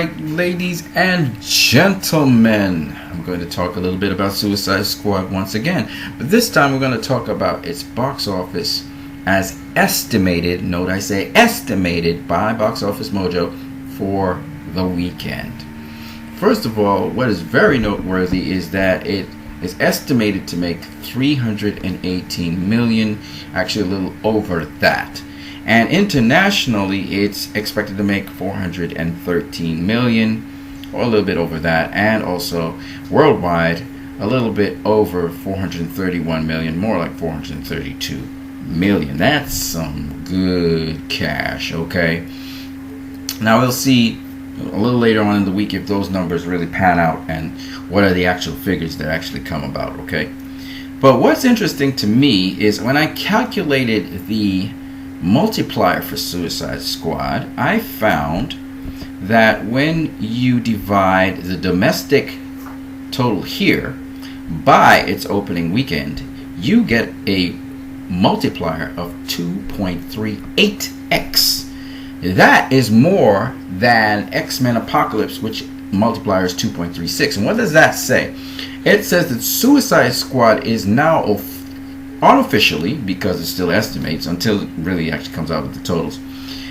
right, ladies and gentlemen, I'm going to talk a little bit about Suicide Squad once again, but this time we're going to talk about its box office as estimated, note I say estimated, by Box Office Mojo for the weekend. First of all, what is very noteworthy is that it is estimated to make $318 million, actually a little over that. And internationally, it's expected to make $413 million, or a little bit over that, and also worldwide, a little bit over $431 million, more like $432 million. That's some good cash, okay? Now we'll see a little later on in the week if those numbers really pan out and what are the actual figures that actually come about, okay? But what's interesting to me is when I calculated the multiplier for Suicide Squad, I found that when you divide the domestic total here by its opening weekend, you get a multiplier of 2.38x. That is more than X-Men Apocalypse, which multiplier is 2.36. And what does that say? It says that Suicide Squad is now unofficially, because it still estimates until it really actually comes out with the totals,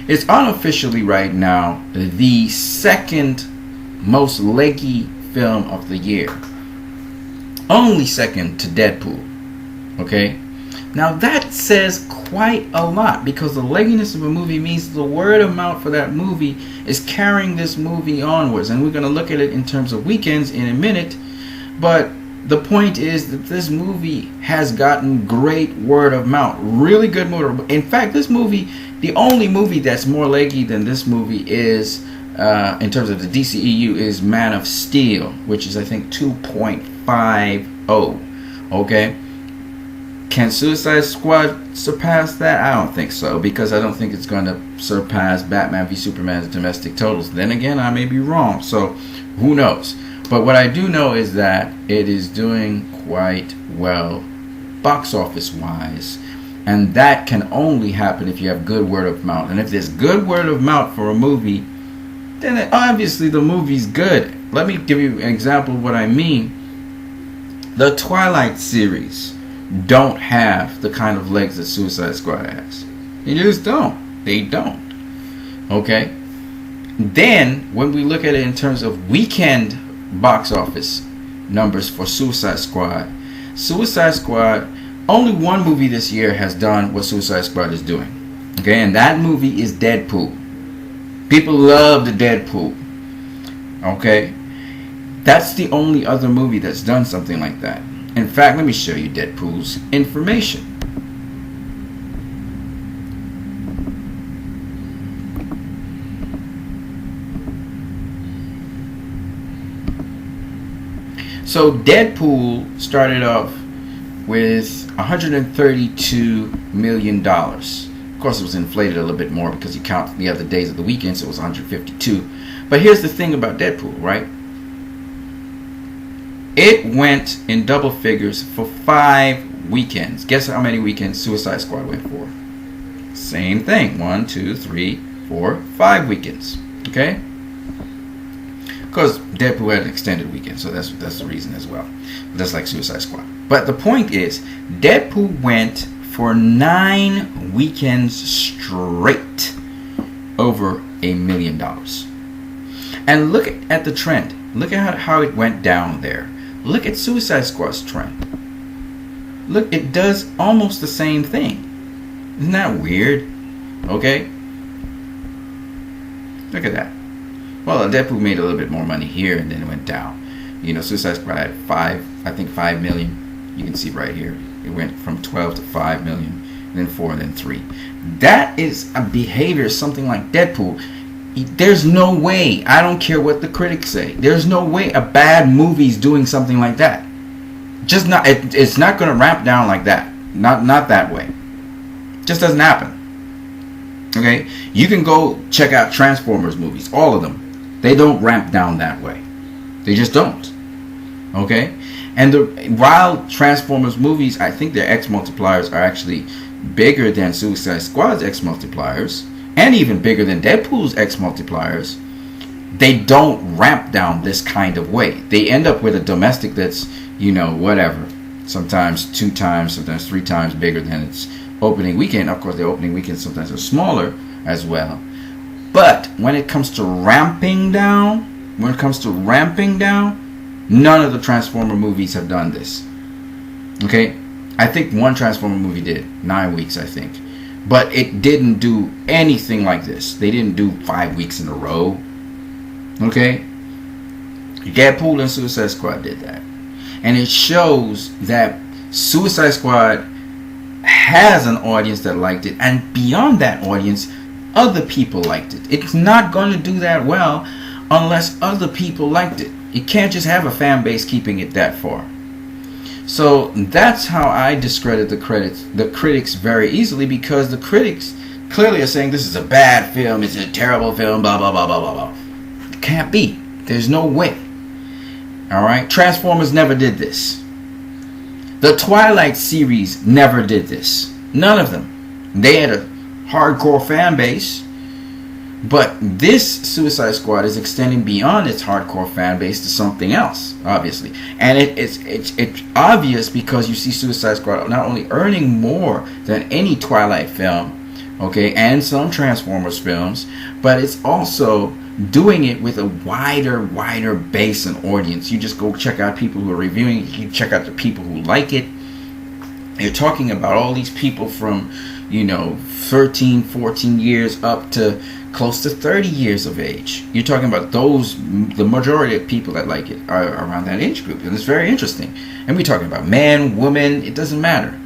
it's unofficially right now the second most leggy film of the year, only second to Deadpool. Okay, now that says quite a lot, because the legginess of a movie means the word of mouth for that movie is carrying this movie onwards, and we're going to look at it in terms of weekends in a minute. But the point is that this movie has gotten great word of mouth, really good word. In fact, this movie, the only movie that's more leggy than this movie is, in terms of the DCEU, is Man of Steel, which is I think 2.50. Okay, can Suicide Squad surpass that? I don't think so, because I don't think it's going to surpass Batman v Superman's domestic totals. Then again, I may be wrong, so who knows. But what I do know is that it is doing quite well box office wise, and that can only happen if you have good word of mouth. And if there's good word of mouth for a movie, then obviously the movie's good. Let me give you an example of what I mean. The Twilight series don't have the kind of legs that Suicide Squad has. They just don't. They don't. Okay? Then when we look at it in terms of weekend box office numbers for Suicide Squad, only one movie this year has done what Suicide Squad is doing. Okay, and that movie is Deadpool. People love the Deadpool. Okay, that's the only other movie that's done something like that. In fact, let me show you Deadpool's information. So Deadpool started off with $132 million. Of course, it was inflated a little bit more because you count the other days of the weekend, so it was 152. But here's the thing about Deadpool, right? It went in double figures for 5 weekends. Guess how many weekends Suicide Squad went for? Same thing. 1, 2, 3, 4, 5 weekends. Okay? Because Deadpool had an extended weekend, so that's the reason as well. That's like Suicide Squad. But the point is, Deadpool went for 9 weekends straight over $1 million. And look at the trend. Look at how it went down there. Look at Suicide Squad's trend. Look, it does almost the same thing. Isn't that weird? Okay? Look at that. Well, Deadpool made a little bit more money here, and then it went down. You know, Suicide Squad had 5 million. You can see right here. It went from 12 to 5 million, then 4, and then 3. That is a behavior, something like Deadpool. There's no way, I don't care what the critics say, there's no way a bad movie's doing something like that. Just not, it's not going to ramp down like that. Not that way. Just doesn't happen. Okay? You can go check out Transformers movies, all of them. They don't ramp down that way. They just don't. Okay? And while Transformers movies, I think their X multipliers are actually bigger than Suicide Squad's X multipliers, and even bigger than Deadpool's X multipliers, they don't ramp down this kind of way. They end up with a domestic that's, whatever. Sometimes 2 times, sometimes 3 times bigger than its opening weekend. Of course, the opening weekend sometimes are smaller as well. But when it comes to ramping down, none of the Transformer movies have done this. Okay? I think one Transformer movie did. 9 weeks, I think. But it didn't do anything like this. They didn't do 5 weeks in a row. Okay? Deadpool and Suicide Squad did that. And it shows that Suicide Squad has an audience that liked it. And beyond that audience, other people liked it. It's not going to do that well unless other people liked it. You can't just have a fan base keeping it that far. So that's how I discredit the critics very easily, because the critics clearly are saying this is a bad film, it's a terrible film, blah blah blah blah blah blah. It can't be. There's no way. Alright? Transformers never did this. The Twilight series never did this. None of them. They had a hardcore fan base, but this Suicide Squad is extending beyond its hardcore fan base to something else, obviously. And it's obvious because you see Suicide Squad not only earning more than any Twilight film, okay, and some Transformers films, but it's also doing it with a wider base and audience. You just go check out people who are reviewing it. You check out the people who like it. You're talking about all these people from 13, 14 years up to close to 30 years of age. You're talking about the majority of people that like it are around that age group. And it's very interesting. And we're talking about man, woman, it doesn't matter,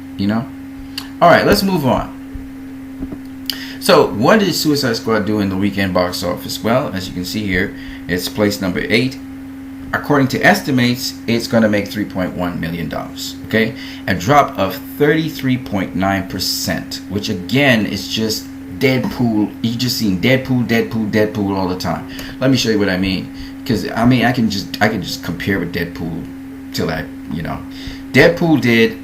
Alright, let's move on. So, what did Suicide Squad do in the weekend box office? Well, as you can see here, it's place number 8. According to estimates, it's going to make $3.1 million. Okay? A drop of 33.9%, which again is just Deadpool. You just seen Deadpool all the time. Let me show you what I mean. Because I can just compare with Deadpool till Deadpool did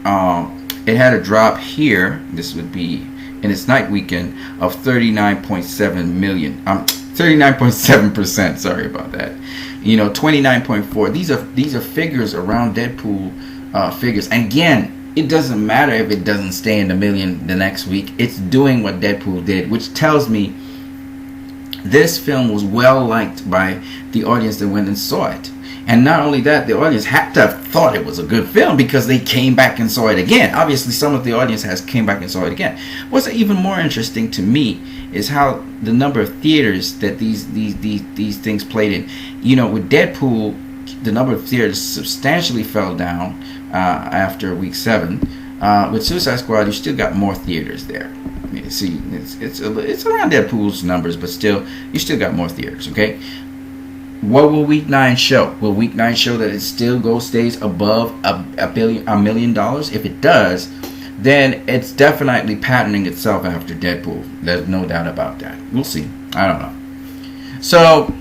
it had a drop here. This would be in its night weekend of 39.7 million. 39.7%. Sorry about that. 29.4. These are figures around Deadpool figures. And again, it doesn't matter if it doesn't stay in the million the next week. It's doing what Deadpool did, which tells me this film was well liked by the audience that went and saw it. And not only that, the audience had to have thought it was a good film because they came back and saw it again. Obviously, some of the audience came back and saw it again. What's even more interesting to me is how the number of theaters that these things played in. With Deadpool, the number of theaters substantially fell down after week 7. With Suicide Squad, you still got more theaters there. I mean, see, it's around Deadpool's numbers, but still, you still got more theaters. Okay. What will week 9 show? Will week 9 show that it still stays above $1 million? If it does, then it's definitely patterning itself after Deadpool. There's no doubt about that. We'll see. I don't know. So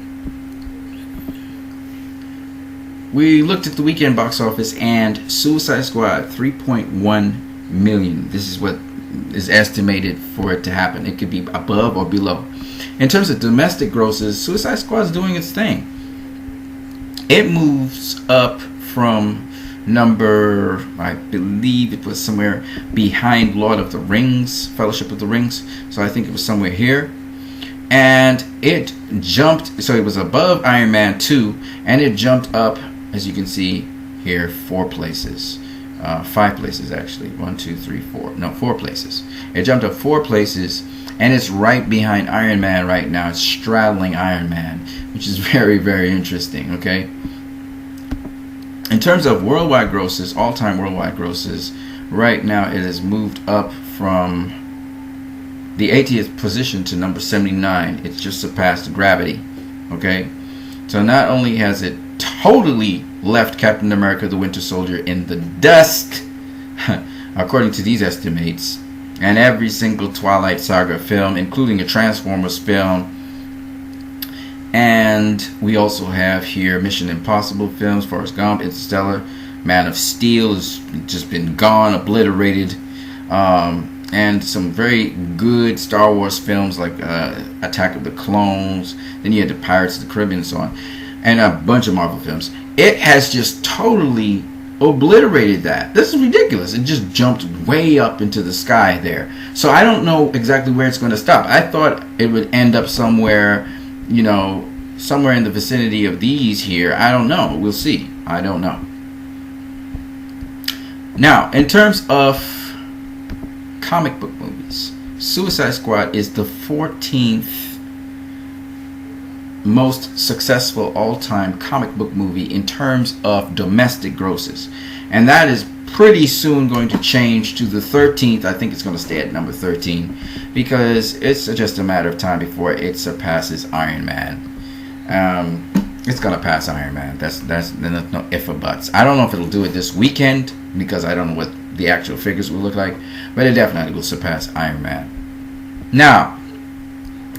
we looked at the weekend box office, and Suicide Squad 3.1 million. This is what is estimated for it to happen. It could be above or below. In terms of domestic grosses, Suicide Squad is doing its thing. It moves up from number, I believe it was somewhere behind Lord of the Rings, Fellowship of the Rings. So I think it was somewhere here. And it jumped, so it was above Iron Man 2, and it jumped up, as you can see here, 4 places. 5 places actually. 1, 2, 3, 4. No, 4 places. It jumped up 4 places. And it's right behind Iron Man right now. It's straddling Iron Man, which is very, very interesting, okay? In terms of worldwide grosses, all-time worldwide grosses, right now it has moved up from the 80th position to number 79. It's just surpassed Gravity, okay? So not only has it totally left Captain America the Winter Soldier in the dust, according to these estimates, and every single Twilight Saga film, including a Transformers film. And we also have here Mission Impossible films, Forrest Gump, Interstellar, Man of Steel has just been gone, obliterated. and some very good Star Wars films like Attack of the Clones. Then you had the Pirates of the Caribbean and so on, and a bunch of Marvel films. It has just totally obliterated that. This is ridiculous. It just jumped way up into the sky there. So I don't know exactly where it's going to stop. I thought it would end up somewhere, somewhere in the vicinity of these here. I don't know. We'll see. I don't know. Now, in terms of comic book movies, Suicide Squad is the 14th most successful all-time comic book movie in terms of domestic grosses, and that is pretty soon going to change to the 13th. I think it's going to stay at number 13 because it's just a matter of time before it surpasses Iron Man. It's going to pass Iron Man. That's no if or buts. I don't know if it'll do it this weekend because I don't know what the actual figures will look like, but it definitely will surpass Iron Man. Now,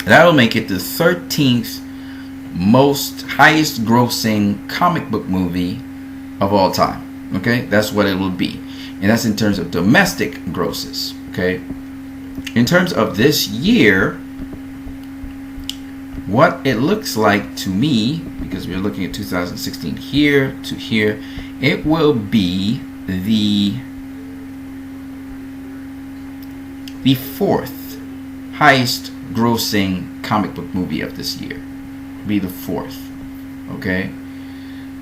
that'll make it the 13th most highest grossing comic book movie of all time. Okay, that's what it will be, and that's in terms of domestic grosses. Okay, in terms of this year, what it looks like to me, because we're looking at 2016 here to here, it will be the fourth highest grossing comic book movie of this year. Be the fourth. Okay,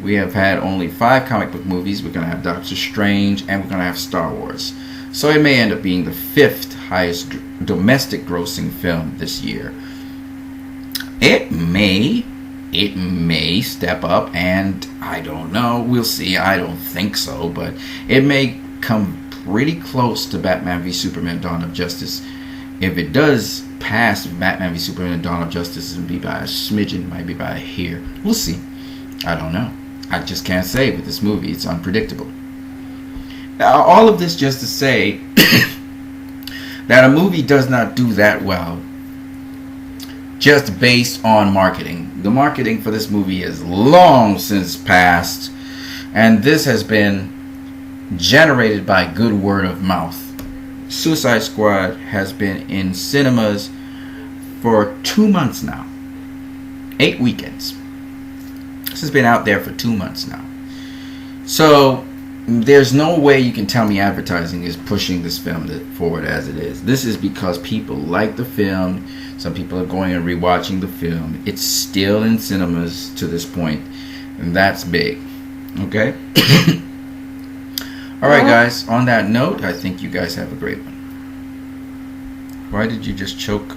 we have had only 5 comic book movies. We're gonna have Doctor Strange, and we're gonna have Star Wars, so it may end up being the 5th highest domestic grossing film this year. It may step up, and I don't know, we'll see. I don't think so, but it may come pretty close to Batman v Superman Dawn of Justice. If it does pass Batman v Superman Dawn of Justice, and be by a smidgen, might be by a hair. We'll see. I don't know. I just can't say with this movie. It's unpredictable. Now, all of this just to say that a movie does not do that well just based on marketing. The marketing for this movie is long since passed, and this has been generated by good word of mouth. Suicide Squad has been in cinemas for 2 months now. 8 weekends. This has been out there for 2 months now. So there's no way you can tell me advertising is pushing this film forward as it is. This is because people like the film. Some people are going and rewatching the film. It's still in cinemas to this point, and that's big. Okay? Alright guys, on that note, I think you guys have a great one. Why did you just choke